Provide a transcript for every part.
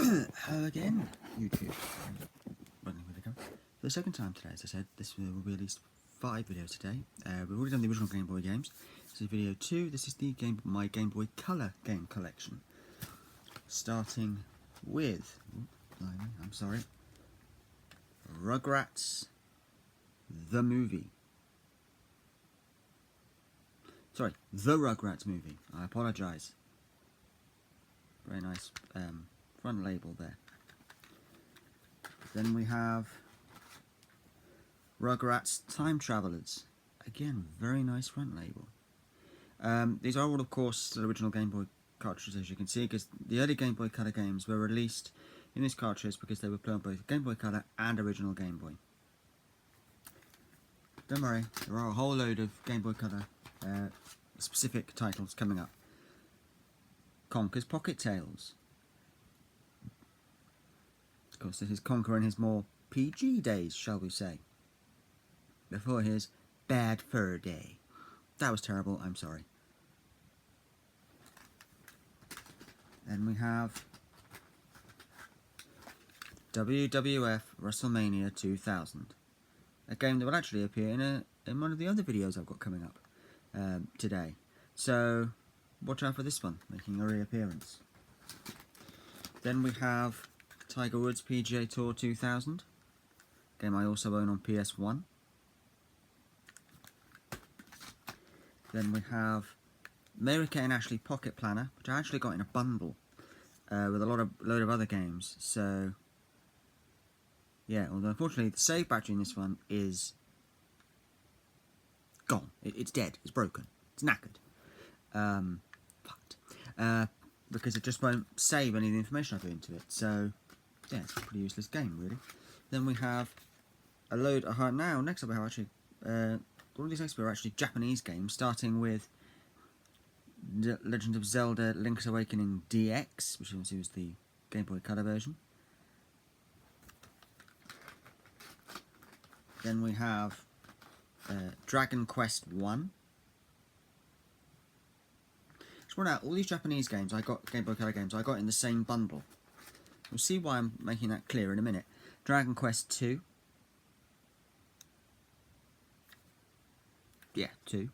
Hello again, YouTube. For the second time today, as I said, this will be at least 5 videos today. We've already done the original Game Boy games. This is video 2. This is the my Game Boy Color game collection. Starting with, I'm sorry, Rugrats, the movie. Sorry, the Rugrats movie. I apologise. Very nice front label there. Then we have Rugrats Time Travelers. Again, very nice front label. These are all, of course, the original Game Boy cartridges, as you can see, because the early Game Boy Color games were released in this cartridge because they were played on both Game Boy Color and original Game Boy. Don't worry, there are a whole load of Game Boy Color specific titles coming up. Conker's Pocket Tales. Of course, this is Conker in his more PG days, shall we say. Before his Bad Fur Day. That was terrible, I'm sorry. Then we have WWF WrestleMania 2000. A game that will actually appear in one of the other videos I've got coming up today. So, watch out for this one, making a reappearance. Then we have Tiger Woods PGA Tour 2000, game I also own on PS1. Then we have Mary Kay and Ashley Pocket Planner, which I actually got in a bundle with a load of other games. So yeah, although unfortunately the save battery in this one is gone. It's dead. It's broken. It's knackered. Because it just won't save any of the information I put into it. So yeah, it's a pretty useless game, really. Then we have a load. Now, next up we have actually all of these next are actually Japanese games, starting with Legend of Zelda: Link's Awakening DX, which obviously was the Game Boy Color version. Then we have Dragon Quest 1. Just run out all these Japanese games I got, Game Boy Color games I got in the same bundle. We'll see why I'm making that clear in a minute. Dragon Quest 2. Yeah, 2.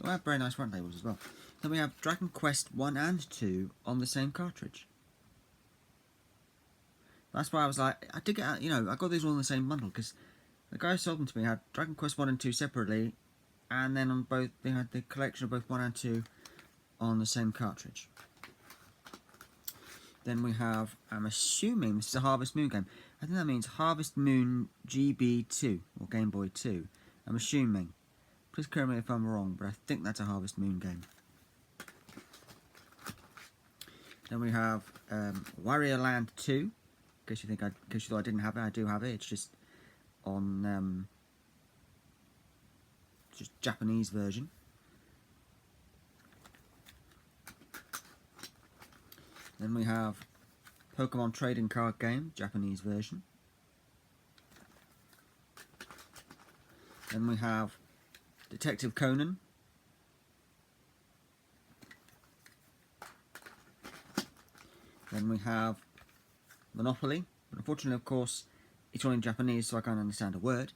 We have very nice front labels as well. Then we have Dragon Quest 1 and 2 on the same cartridge. That's why I was like, I did get out, I got these all in the same bundle because the guy who sold them to me had Dragon Quest 1 and 2 separately, and then on both they had the collection of both 1 and 2 on the same cartridge. Then we have, I'm assuming this is a Harvest Moon game. I think that means Harvest Moon GB2 or Game Boy 2. I'm assuming. Please correct me if I'm wrong, but I think that's a Harvest Moon game. Then we have Wario Land 2. In case you thought I didn't have it, I do have it. It's just on just Japanese version. Then we have Pokemon Trading Card Game, Japanese version. Then we have Detective Conan. Then we have Monopoly. But unfortunately, of course, it's all in Japanese, so I can't understand a word.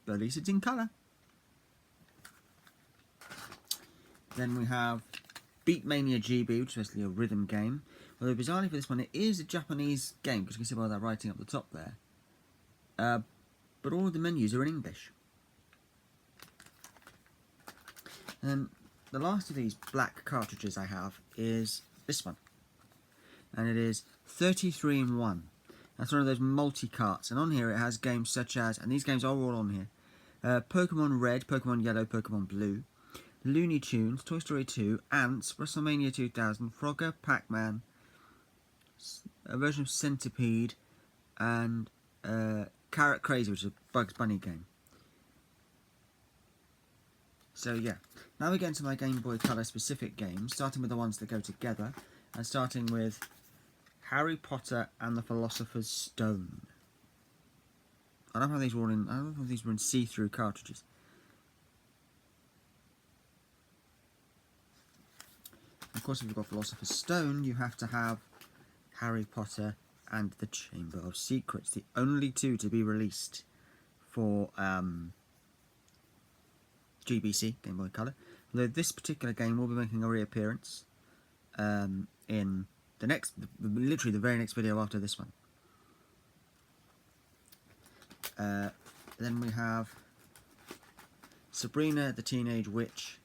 But at least it's in colour. Then we have Beatmania GB, which is basically a rhythm game. Although bizarrely for this one, it is a Japanese game, because you can see by that writing up the top there. But all of the menus are in English. And the last of these black cartridges I have is this one. And it is 33 in 1. That's one of those multi-carts. And on here it has games such as, and these games are all on here, Pokemon Red, Pokemon Yellow, Pokemon Blue, Looney Tunes, Toy Story 2, Ants, WrestleMania 2000, Frogger, Pac-Man, a version of Centipede, and Carrot Crazy, which is a Bugs Bunny game. So yeah, now we get into my Game Boy Color specific games, starting with the ones that go together, and starting with Harry Potter and the Philosopher's Stone. I don't know if these were in see-through cartridges. Of course, if you've got Philosopher's Stone, you have to have Harry Potter and the Chamber of Secrets, the only two to be released for GBC, Game Boy Color. Although this particular game will be making a reappearance in the next, literally the very next video after this one. Then we have Sabrina the Teenage Witch.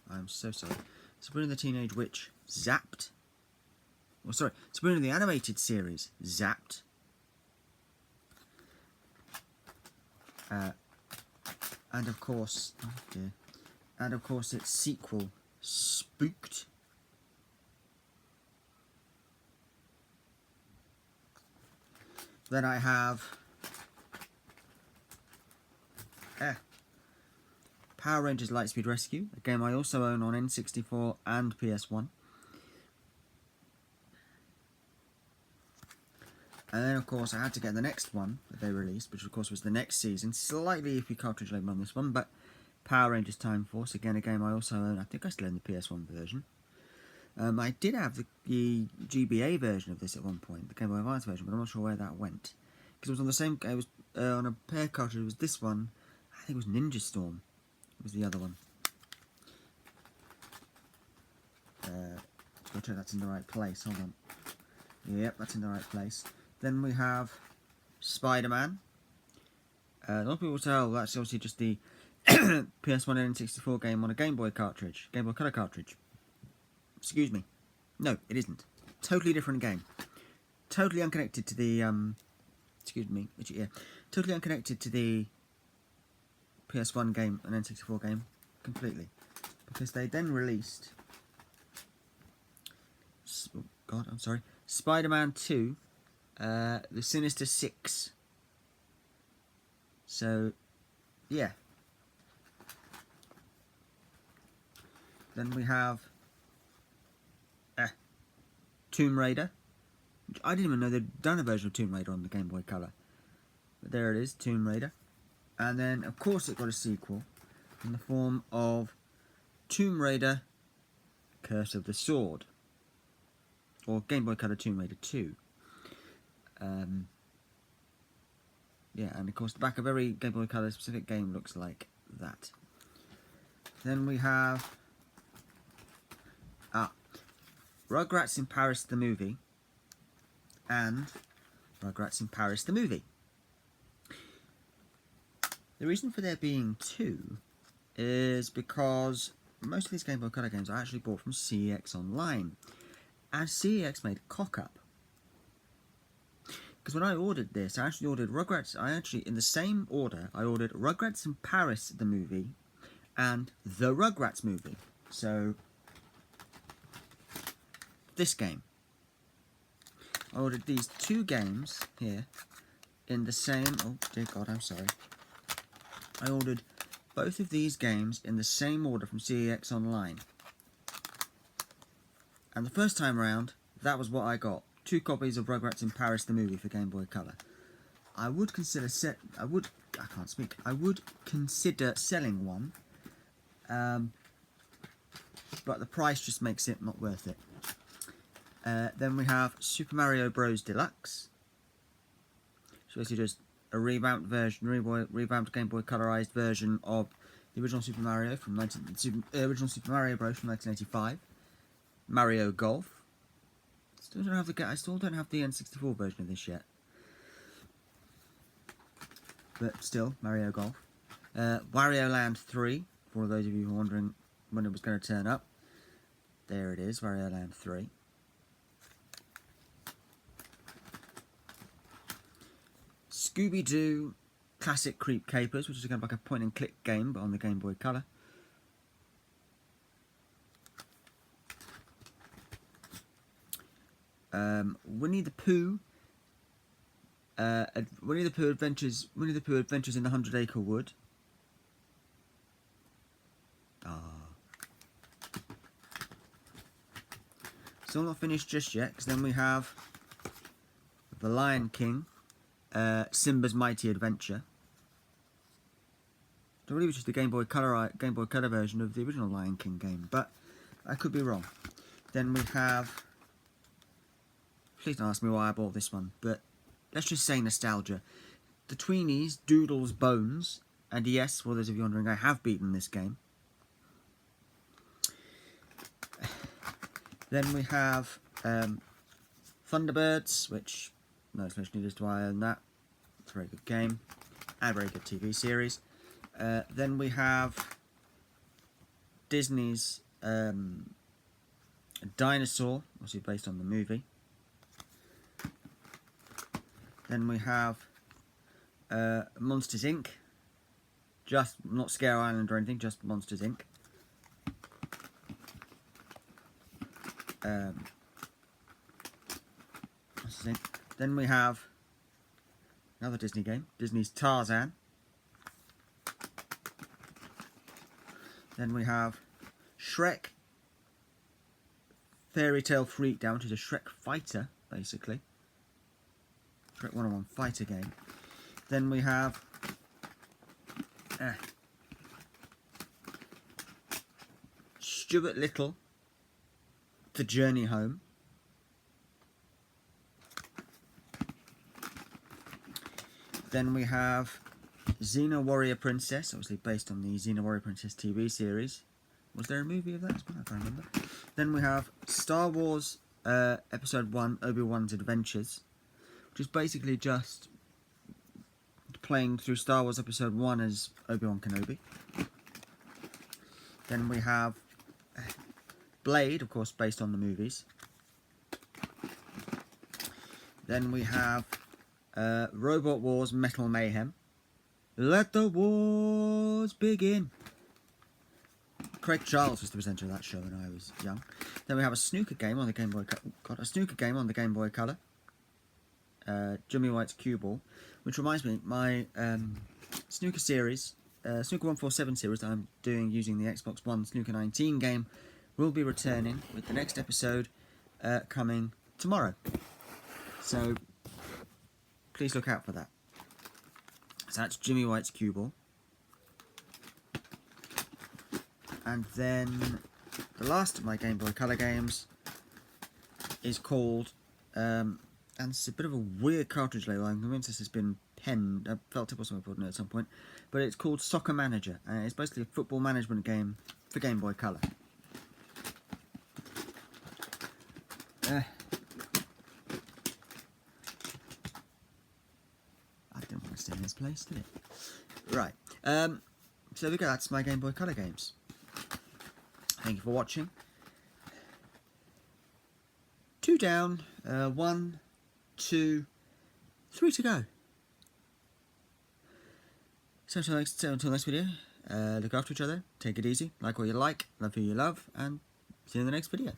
I'm so sorry. Sabrina the Teenage Witch Zapped. Oh, sorry, Sabrina the Animated Series Zapped. And of course, oh dear. And of course its sequel, Spooked. Then I have Power Rangers Lightspeed Rescue, a game I also own on N64 and PS1. And then of course I had to get the next one that they released, which of course was the next season. Slightly iffy cartridge label on this one, but Power Rangers Time Force, again a game I also own. I think I still own the PS1 version. I did have the GBA version of this at one point, the Game Boy Advance version, but I'm not sure where that went. Because it was on the same, it was on a pair cartridge, it was this one, I think it was Ninja Storm, was the other one. Just gotta check that's in the right place, hold on. Yep, that's in the right place. Then we have Spider-Man. A lot of people say, oh, that's obviously just the PS1 and N64 game on a Game Boy cartridge, Game Boy Color cartridge. Excuse me. No, it isn't. Totally different game. Totally unconnected to the, excuse me, yeah. Totally unconnected to the PS1 game and N64 game. Completely. Because they then released, oh God, I'm sorry, Spider-Man 2, The Sinister Six. So, yeah. Then we have Tomb Raider. I didn't even know they'd done a version of Tomb Raider on the Game Boy Color. But there it is, Tomb Raider. And then, of course, it got a sequel in the form of Tomb Raider Curse of the Sword. Or Game Boy Color Tomb Raider 2. Yeah, and of course the back of every Game Boy Color specific game looks like that. Then we have Rugrats in Paris the Movie and Rugrats in Paris the Movie. The reason for there being two is because most of these Game Boy Color games I actually bought from CEX Online, and CEX made a cock-up. Because when I ordered this, I actually ordered Rugrats, in the same order, I ordered Rugrats in Paris the Movie and the Rugrats movie. So, this game. I ordered these two games here in the same, oh dear God, I'm sorry. I ordered both of these games in the same order from CEX Online. And the first time round, that was what I got. 2 copies of Rugrats in Paris the Movie for Game Boy Color. I would consider I would consider selling one. But the price just makes it not worth it. Then we have Super Mario Bros. Deluxe. So basically just a revamped version, revamped Game Boy Colorized version of the original Super Mario from original Super Mario Bros. From 1985. Mario Golf. I still don't have the N64 version of this yet. But still, Mario Golf. Wario Land 3, for all those of you who are wondering when it was going to turn up. There it is, Wario Land 3. Scooby-Doo Classic Creep Capers, which is kind of like a point-and-click game, but on the Game Boy Color. Winnie the Pooh. Winnie the Pooh Adventures in the 100 Acre Wood. Still not finished just yet, because then we have The Lion King, Simba's Mighty Adventure. I believe it's just the Game Boy Color version of the original Lion King game, but I could be wrong. Then we have, please don't ask me why I bought this one, but let's just say nostalgia. The Tweenies, Doodles, Bones, and yes, for those of you wondering, I have beaten this game. Then we have Thunderbirds, which no explanation needed to why I own that. It's a very good game, and a very good TV series. Then we have Disney's Dinosaur, obviously based on the movie. Then we have Monsters Inc. Just not Scare Island or anything, just Monsters Inc. Then we have another Disney game, Disney's Tarzan. Then we have Shrek Fairy Tale Freakdown, which is a Shrek fighter, basically. Shrek 101 fighter game. Then we have Stuart Little, The Journey Home. Then we have Xena Warrior Princess, obviously based on the Xena Warrior Princess TV series. Was there a movie of that as well? I can't remember. Then we have Star Wars Episode 1, Obi-Wan's Adventures, which is basically just playing through Star Wars Episode 1 as Obi-Wan Kenobi. Then we have Blade, of course, based on the movies. Then we have Robot Wars Metal Mayhem. Let the wars begin. Craig Charles was the presenter of that show when I was young. Then we have a snooker game on the Game Boy. A snooker game on the Game Boy Color. Jimmy White's Cue Ball, which reminds me, my snooker series, Snooker 147 series that I'm doing using the Xbox One Snooker 19 game, will be returning with the next episode coming tomorrow. So please look out for that. So that's Jimmy White's Cue Ball. And then the last of my Game Boy Color games is called, and it's a bit of a weird cartridge label. I'm convinced this has been penned. I felt it was something important at some point. But it's called Soccer Manager, and it's basically a football management game for Game Boy Color. I didn't want to stay in this place, did it? Right. So there we go. That's my Game Boy Color games. Thank you for watching. 2 down, 1, 2, 3 to go. So until next video, look after each other, take it easy, like what you like, love who you love, and see you in the next video.